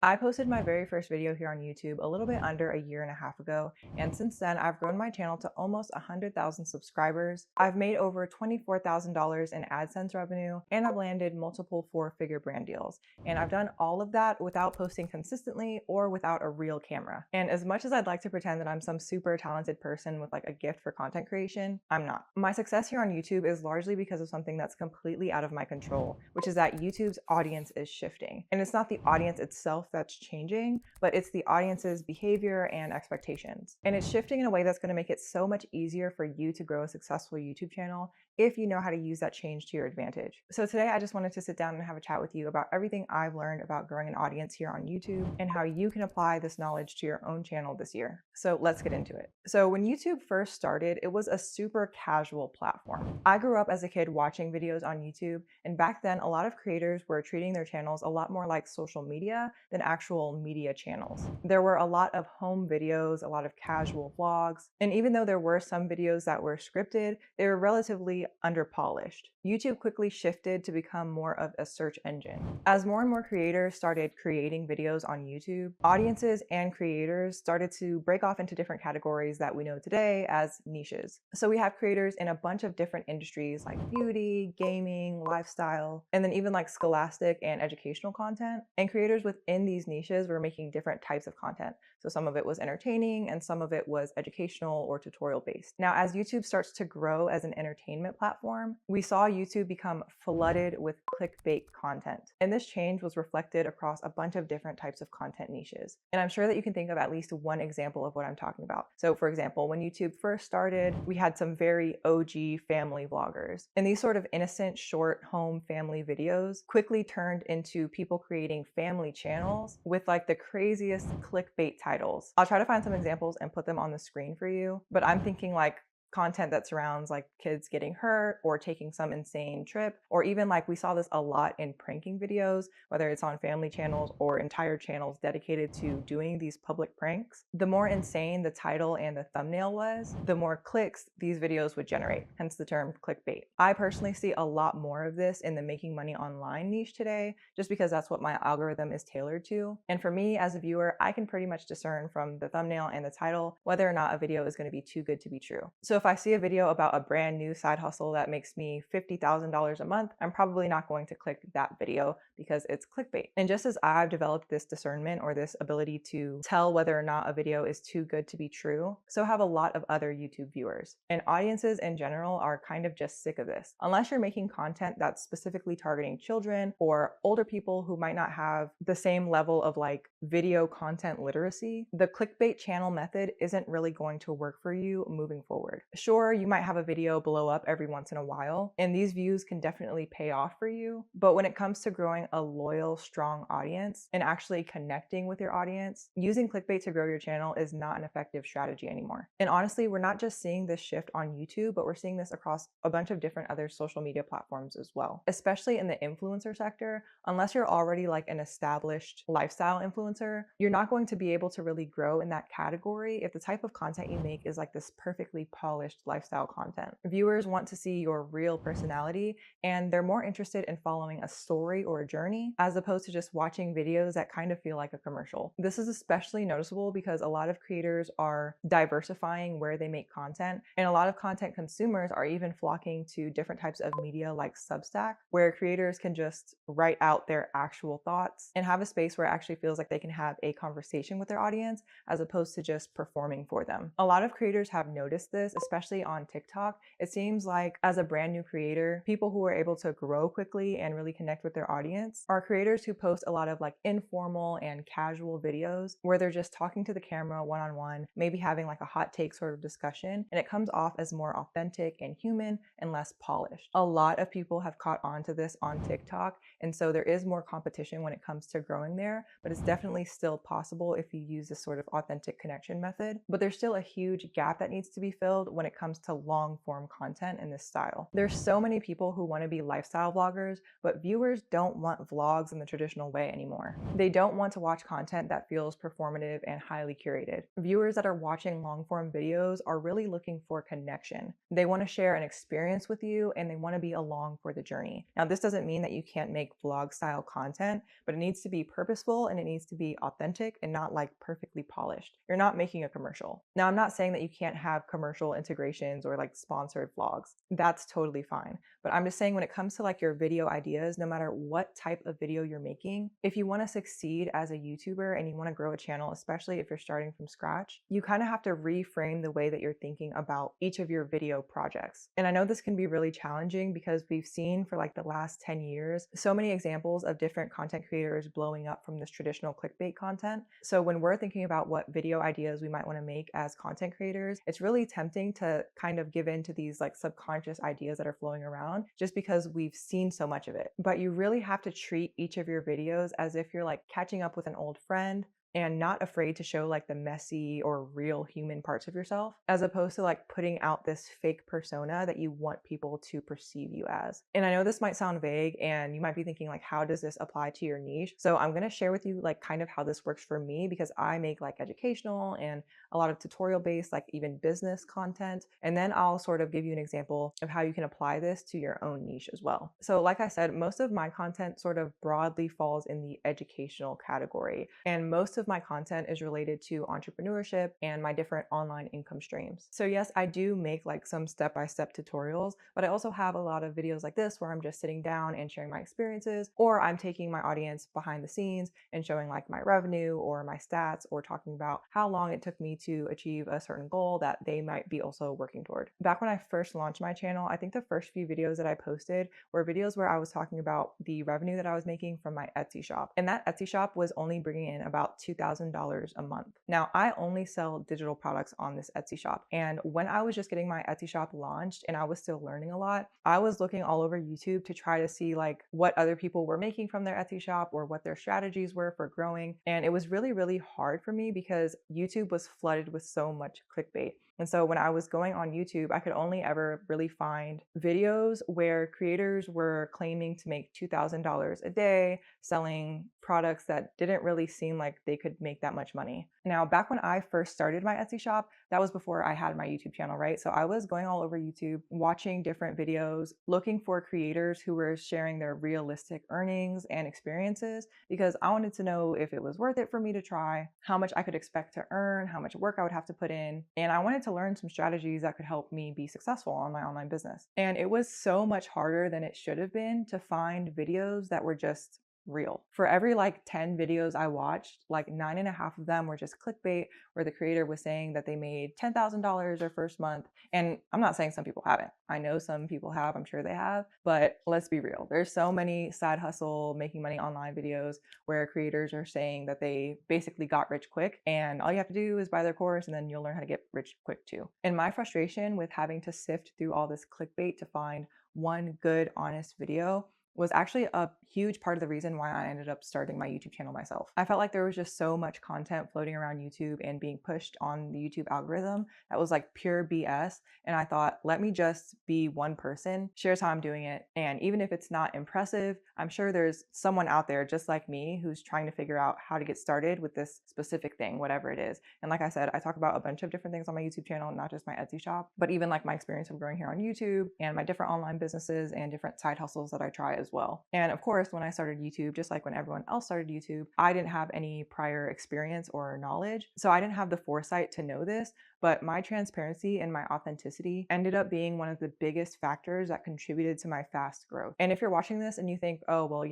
I posted my very first video here on YouTube a little bit under a year and a half ago, and since then I've grown my channel to almost 100,000 subscribers. I've made over $24,000 in AdSense revenue, and I've landed multiple four-figure brand deals. And I've done all of that without posting consistently or without a real camera. And as much as I'd like to pretend that I'm some super talented person with like a gift for content creation, I'm not. My success here on YouTube is largely because of something that's completely out of my control, which is that YouTube's audience is shifting. And it's not the audience itself that's changing, but it's the audience's behavior and expectations. And it's shifting in a way that's going to make it so much easier for you to grow a successful YouTube channel if you know how to use that change to your advantage. So today I just wanted to sit down and have a chat with you about everything I've learned about growing an audience here on YouTube and how you can apply this knowledge to your own channel this year. So let's get into it. So when YouTube first started, it was a super casual platform. I grew up as a kid watching videos on YouTube, and back then a lot of creators were treating their channels a lot more like social media than actual media channels. There were a lot of home videos, a lot of casual vlogs, and even though there were some videos that were scripted, they were relatively underpolished. YouTube quickly shifted to become more of a search engine. As more and more creators started creating videos on YouTube, audiences and creators started to break off into different categories that we know today as niches. So we have creators in a bunch of different industries like beauty, gaming, lifestyle, and then even like scholastic and educational content. And creators within these niches were making different types of content. So some of it was entertaining and some of it was educational or tutorial based. Now, as YouTube starts to grow as an entertainment platform, we saw YouTube become flooded with clickbait content. And this change was reflected across a bunch of different types of content niches. And I'm sure that you can think of at least one example of what I'm talking about. So for example, when YouTube first started, we had some very OG family vloggers. And these sort of innocent, short home family videos quickly turned into people creating family channels with like the craziest clickbait titles. I'll try to find some examples and put them on the screen for you, but I'm thinking like content that surrounds like kids getting hurt or taking some insane trip, or even like we saw this a lot in pranking videos, whether it's on family channels or entire channels dedicated to doing these public pranks. The more insane the title and the thumbnail was, the more clicks these videos would generate, hence the term clickbait. I personally see a lot more of this in the making money online niche today, just because that's what my algorithm is tailored to. And for me as a viewer, I can pretty much discern from the thumbnail and the title whether or not a video is going to be too good to be true. So if I see a video about a brand new side hustle that makes me $50,000 a month, I'm probably not going to click that video because it's clickbait. And just as I've developed this discernment or this ability to tell whether or not a video is too good to be true, so have a lot of other YouTube viewers. And audiences in general are kind of just sick of this. Unless you're making content that's specifically targeting children or older people who might not have the same level of like video content literacy, the clickbait channel method isn't really going to work for you moving forward. Sure, you might have a video blow up every once in a while, and these views can definitely pay off for you. But when it comes to growing a loyal, strong audience and actually connecting with your audience, using clickbait to grow your channel is not an effective strategy anymore. And honestly, we're not just seeing this shift on YouTube, but we're seeing this across a bunch of different other social media platforms as well. Especially in the influencer sector, unless you're already like an established lifestyle influencer, you're not going to be able to really grow in that category if the type of content you make is like this perfectly polished lifestyle content. Viewers want to see your real personality, and they're more interested in following a story or a journey as opposed to just watching videos that kind of feel like a commercial. This is especially noticeable because a lot of creators are diversifying where they make content, and a lot of content consumers are even flocking to different types of media like Substack, where creators can just write out their actual thoughts and have a space where it actually feels like they can have a conversation with their audience as opposed to just performing for them. A lot of creators have noticed this, especially on TikTok. It seems like as a brand new creator, people who are able to grow quickly and really connect with their audience are creators who post a lot of like informal and casual videos where they're just talking to the camera one-on-one, maybe having like a hot take sort of discussion, and it comes off as more authentic and human and less polished. A lot of people have caught on to this on TikTok, and so there is more competition when it comes to growing there, but it's definitely still possible if you use this sort of authentic connection method. But there's still a huge gap that needs to be filled when it comes to long form content in this style. There's so many people who want to be lifestyle vloggers, but viewers don't want vlogs in the traditional way anymore. They don't want to watch content that feels performative and highly curated. Viewers that are watching long form videos are really looking for connection. They want to share an experience with you and they want to be along for the journey. Now, this doesn't mean that you can't make vlog style content, but it needs to be purposeful and it needs to be authentic and not like perfectly polished. You're not making a commercial. Now, I'm not saying that you can't have commercial integrations or like sponsored vlogs. That's totally fine. But I'm just saying when it comes to like your video ideas, no matter what type of video you're making, if you want to succeed as a YouTuber and you want to grow a channel, especially if you're starting from scratch, you kind of have to reframe the way that you're thinking about each of your video projects. And I know this can be really challenging because we've seen for like the last 10 years, so many examples of different content creators blowing up from this traditional clickbait content. So when we're thinking about what video ideas we might want to make as content creators, it's really tempting to kind of give in to these like subconscious ideas that are flowing around just because we've seen so much of it. But you really have to treat each of your videos as if you're like catching up with an old friend and not afraid to show like the messy or real human parts of yourself, as opposed to like putting out this fake persona that you want people to perceive you as. And I know this might sound vague and you might be thinking like, how does this apply to your niche? So I'm going to share with you like kind of how this works for me, because I make like educational and a lot of tutorial based, like even business content. And then I'll sort of give you an example of how you can apply this to your own niche as well. So like I said, most of my content sort of broadly falls in the educational category. And most of my content is related to entrepreneurship and my different online income streams. So yes, I do make like some step-by-step tutorials, but I also have a lot of videos like this where I'm just sitting down and sharing my experiences, or I'm taking my audience behind the scenes and showing like my revenue or my stats, or talking about how long it took me to achieve a certain goal that they might be also working toward. Back when I first launched my channel, I think the first few videos that I posted were videos where I was talking about the revenue that I was making from my Etsy shop. And that Etsy shop was only bringing in about $2,000 a month. Now, I only sell digital products on this Etsy shop. And when I was just getting my Etsy shop launched and I was still learning a lot, I was looking all over YouTube to try to see like what other people were making from their Etsy shop or what their strategies were for growing. And it was really, really hard for me because YouTube was flooded with so much clickbait. And so when I was going on YouTube, I could only ever really find videos where creators were claiming to make $2,000 a day selling products that didn't really seem like they could make that much money. Now, back when I first started my Etsy shop, that was before I had my YouTube channel, right? So I was going all over YouTube, watching different videos, looking for creators who were sharing their realistic earnings and experiences, because I wanted to know if it was worth it for me to try, how much I could expect to earn, how much work I would have to put in. And I wanted to learn some strategies that could help me be successful on my online business. And it was so much harder than it should have been to find videos that were just real. For every like 10 videos I watched, like 9.5 of them were just clickbait, where the creator was saying that they made $10,000 their first month. And I'm not saying some people haven't. I know some people have, I'm sure they have, but let's be real. There's so many side hustle, making money online videos where creators are saying that they basically got rich quick and all you have to do is buy their course and then you'll learn how to get rich quick too. And my frustration with having to sift through all this clickbait to find one good, honest video was actually a huge part of the reason why I ended up starting my YouTube channel myself. I felt like there was just so much content floating around YouTube and being pushed on the YouTube algorithm that was like pure BS. And I thought, let me just be one person, shares how I'm doing it. And even if it's not impressive, I'm sure there's someone out there just like me who's trying to figure out how to get started with this specific thing, whatever it is. And like I said, I talk about a bunch of different things on my YouTube channel, not just my Etsy shop, but even like my experience of growing here on YouTube and my different online businesses and different side hustles that I try as well. And of course, when I started YouTube, just like when everyone else started YouTube, I didn't have any prior experience or knowledge. So I didn't have the foresight to know this, but my transparency and my authenticity ended up being one of the biggest factors that contributed to my fast growth. And if you're watching this and you think, oh, well,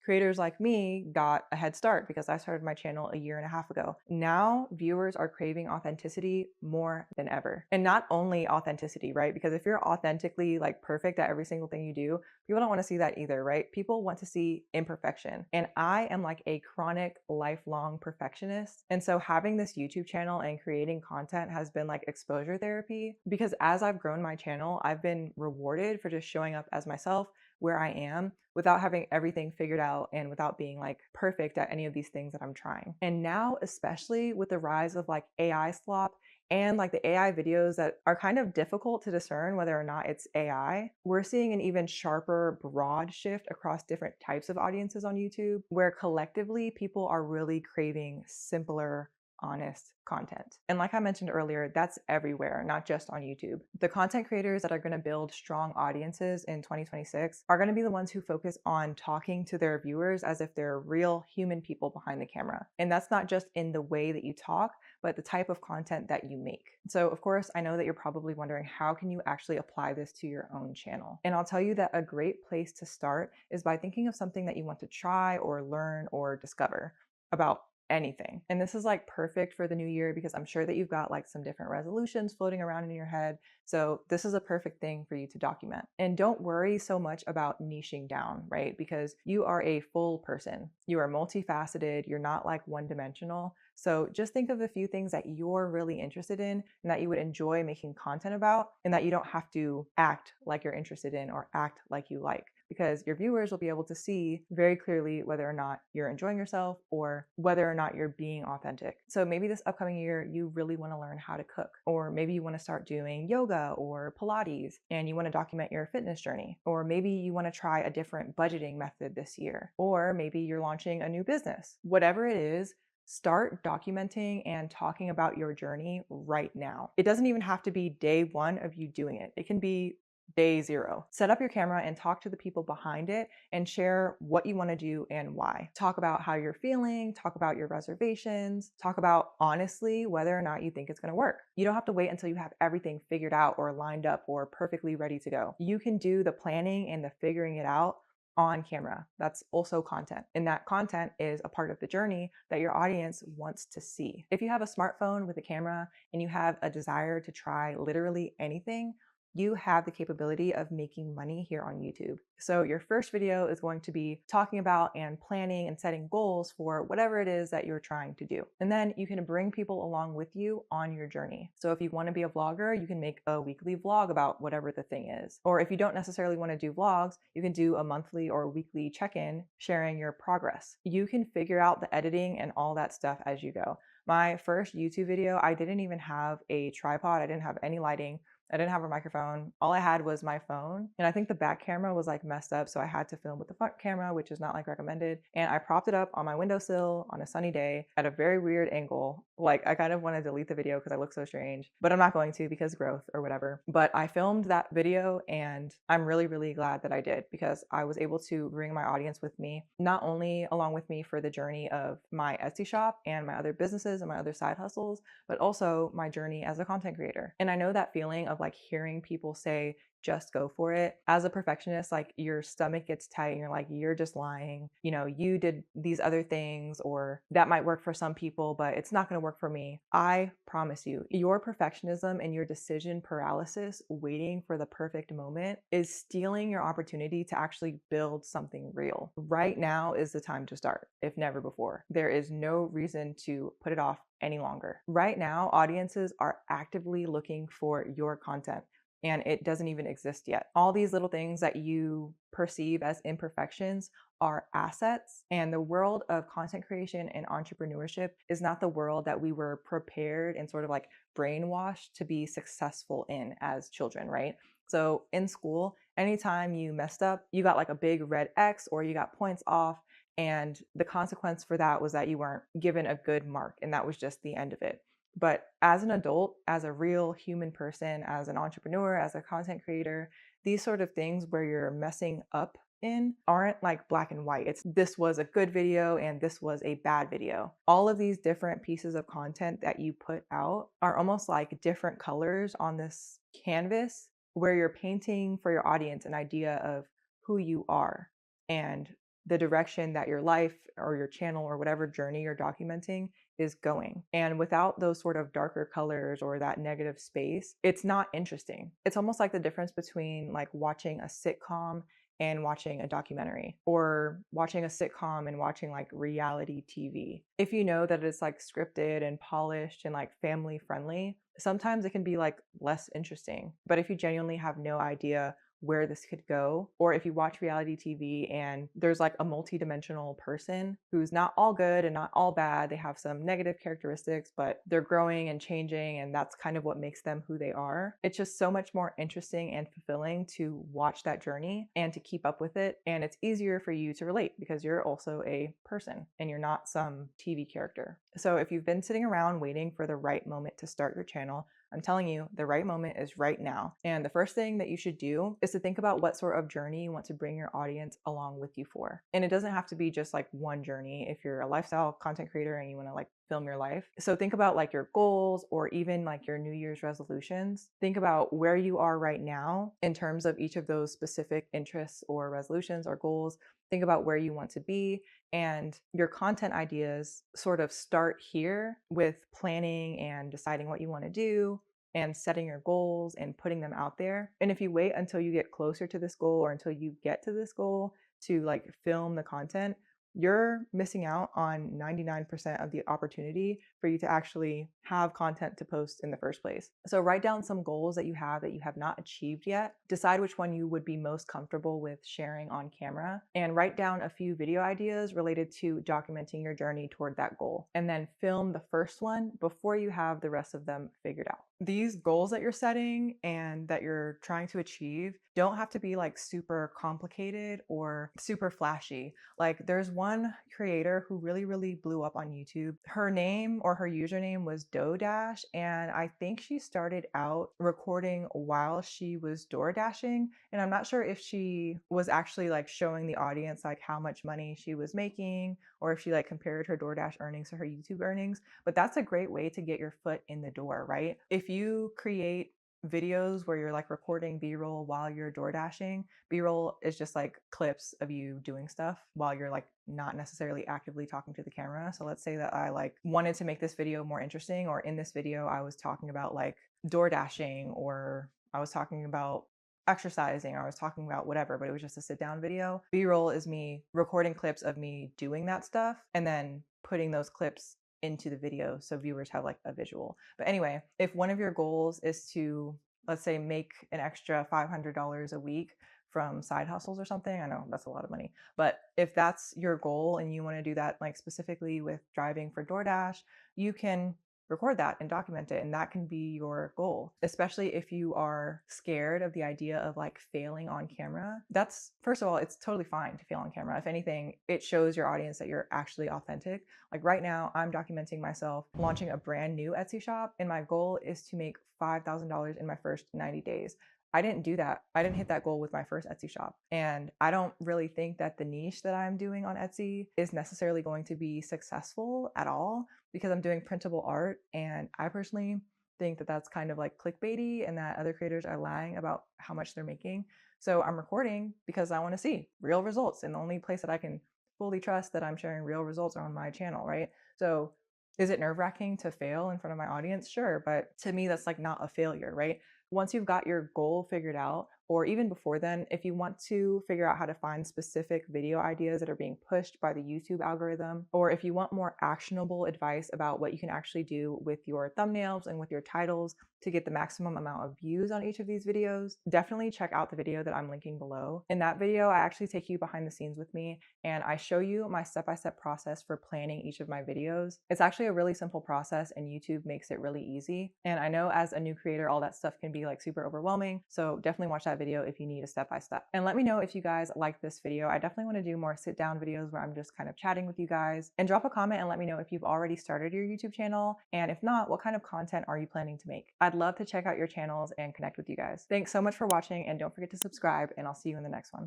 creators like me got a head start because I started my channel a year and a half ago. Now viewers are craving authenticity more than ever. And not only authenticity, right? Because if you're authentically like perfect at every single thing you do, people don't want to see that either, right? People want to see imperfection. And I am like a chronic, lifelong perfectionist. And so having this YouTube channel and creating content has been like exposure therapy, because as I've grown my channel, I've been rewarded for just showing up as myself where I am without having everything figured out and without being like perfect at any of these things that I'm trying. And now, especially with the rise of like AI slop and like the AI videos that are kind of difficult to discern whether or not it's AI, we're seeing an even sharper, broad shift across different types of audiences on YouTube, where collectively people are really craving simpler, honest content. And like I mentioned earlier, that's everywhere, not just on YouTube. The content creators that are going to build strong audiences in 2026 are going to be the ones who focus on talking to their viewers as if they're real human people behind the camera. And that's not just in the way that you talk, but the type of content that you make. So of course, I know that you're probably wondering, how can you actually apply this to your own channel? And I'll tell you that a great place to start is by thinking of something that you want to try or learn or discover about anything. And this is like perfect for the new year because I'm sure that you've got like some different resolutions floating around in your head. So this is a perfect thing for you to document. And don't worry so much about niching down, right? Because you are a full person. You are multifaceted. You're not like one-dimensional. So just think of a few things that you're really interested in and that you would enjoy making content about, and that you don't have to act like you're interested in or act like you like, because your viewers will be able to see very clearly whether or not you're enjoying yourself or whether or not you're being authentic. So maybe this upcoming year, you really want to learn how to cook, or maybe you want to start doing yoga or Pilates and you want to document your fitness journey, or maybe you want to try a different budgeting method this year, or maybe you're launching a new business. Whatever it is, start documenting and talking about your journey right now. It doesn't even have to be day one of you doing it. It can be day zero. Set up your camera and talk to the people behind it and share what you want to do and why. Talk about how you're feeling, talk about your reservations, talk about honestly whether or not you think it's going to work. You don't have to wait until you have everything figured out or lined up or perfectly ready to go. You can do the planning and the figuring it out on camera. That's also content. And that content is a part of the journey that your audience wants to see. If you have a smartphone with a camera and you have a desire to try literally anything, you have the capability of making money here on YouTube. So your first video is going to be talking about and planning and setting goals for whatever it is that you're trying to do. And then you can bring people along with you on your journey. So if you want to be a vlogger, you can make a weekly vlog about whatever the thing is. Or if you don't necessarily want to do vlogs, you can do a monthly or weekly check-in sharing your progress. You can figure out the editing and all that stuff as you go. My first YouTube video, I didn't even have a tripod. I didn't have any lighting. I didn't have a microphone. All I had was my phone. And I think the back camera was like messed up. So I had to film with the front camera, which is not like recommended. And I propped it up on my windowsill on a sunny day at a very weird angle. Like I kind of want to delete the video because I look so strange, but I'm not going to because growth or whatever. But I filmed that video and I'm really, really glad that I did, because I was able to bring my audience with me, not only along with me for the journey of my Etsy shop and my other businesses and my other side hustles, but also my journey as a content creator. And I know that feeling of like hearing people say, just go for it. As a perfectionist, like your stomach gets tight and you're like, you're just lying. You know, you did these other things, or that might work for some people, but it's not going to work for me. I promise you, your perfectionism and your decision paralysis waiting for the perfect moment is stealing your opportunity to actually build something real. Right now is the time to start, if never before. There is no reason to put it off any longer. Right now, audiences are actively looking for your content, and it doesn't even exist yet. All these little things that you perceive as imperfections are assets, and the world of content creation and entrepreneurship is not the world that we were prepared and sort of like brainwashed to be successful in as children, right? So in school, anytime you messed up, you got like a big red X or you got points off. And the consequence for that was that you weren't given a good mark, and that was just the end of it. But as an adult, as a real human person, as an entrepreneur, as a content creator, these sort of things where you're messing up in aren't like black and white. It's this was a good video and this was a bad video. All of these different pieces of content that you put out are almost like different colors on this canvas where you're painting for your audience an idea of who you are and the direction that your life or your channel or whatever journey you're documenting is going. And without those sort of darker colors or that negative space, it's not interesting. It's almost like the difference between like watching a sitcom and watching a documentary, or watching a sitcom and watching like reality TV. If you know that it's like scripted and polished and like family friendly, sometimes it can be like less interesting. But if you genuinely have no idea where this could go. Or if you watch reality TV and there's like a multi-dimensional person who's not all good and not all bad, they have some negative characteristics, but they're growing and changing, and that's kind of what makes them who they are. It's just so much more interesting and fulfilling to watch that journey and to keep up with it. And it's easier for you to relate because you're also a person and you're not some TV character. So if you've been sitting around waiting for the right moment to start your channel, I'm telling you, the right moment is right now. And the first thing that you should do is to think about what sort of journey you want to bring your audience along with you for. And it doesn't have to be just like one journey if you're a lifestyle content creator and you want to like film your life. So think about like your goals or even like your New Year's resolutions. Think about where you are right now in terms of each of those specific interests or resolutions or goals. Think about where you want to be, and your content ideas sort of start here with planning and deciding what you want to do and setting your goals and putting them out there. And if you wait until you get closer to this goal or until you get to this goal to like film the content, you're missing out on 99% of the opportunity for you to actually have content to post in the first place. So write down some goals that you have not achieved yet. Decide which one you would be most comfortable with sharing on camera, and write down a few video ideas related to documenting your journey toward that goal. And then film the first one before you have the rest of them figured out. These goals that you're setting and that you're trying to achieve don't have to be like super complicated or super flashy. Like there's one creator who really blew up on YouTube. Her name or her username was DoDash, and I think she started out recording while she was door dashing. And I'm not sure if she was actually like showing the audience like how much money she was making, or if she like compared her DoorDash earnings to her YouTube earnings. But that's a great way to get your foot in the door, right? If you create videos where you're like recording B-roll while you're door dashing, B-roll is just like clips of you doing stuff while you're like not necessarily actively talking to the camera. So let's say that I like wanted to make this video more interesting, or in this video I was talking about like door dashing, or I was talking about exercising, or I was talking about whatever, but it was just a sit down video. B-roll is me recording clips of me doing that stuff and then putting those clips into the video so viewers have like a visual. But anyway, if one of your goals is to, let's say, make an extra $500 a week from side hustles or something, I know that's a lot of money, but if that's your goal and you want to do that like specifically with driving for DoorDash, you can record that and document it, and that can be your goal. Especially if you are scared of the idea of like failing on camera. That's, first of all, it's totally fine to fail on camera. If anything, it shows your audience that you're actually authentic. Like right now, I'm documenting myself launching a brand new Etsy shop, and my goal is to make $5,000 in my first 90 days. I didn't do that. I didn't hit that goal with my first Etsy shop. And I don't really think that the niche that I'm doing on Etsy is necessarily going to be successful at all, because I'm doing printable art. And I personally think that that's kind of like clickbaity and that other creators are lying about how much they're making. So I'm recording because I want to see real results. And the only place that I can fully trust that I'm sharing real results are on my channel, right? So is it nerve-wracking to fail in front of my audience? Sure. But to me, that's like not a failure, right? Once you've got your goal figured out, or even before then, if you want to figure out how to find specific video ideas that are being pushed by the YouTube algorithm, or if you want more actionable advice about what you can actually do with your thumbnails and with your titles to get the maximum amount of views on each of these videos, definitely check out the video that I'm linking below. In that video, I actually take you behind the scenes with me and I show you my step-by-step process for planning each of my videos. It's actually a really simple process and YouTube makes it really easy. And I know as a new creator, all that stuff can be like super overwhelming. So definitely watch that video if you need a step-by-step. And let me know if you guys like this video. I definitely want to do more sit down videos where I'm just kind of chatting with you guys. And drop a comment and let me know if you've already started your YouTube channel. And if not, what kind of content are you planning to make? I'd love to check out your channels and connect with you guys. Thanks so much for watching, and don't forget to subscribe, and I'll see you in the next one.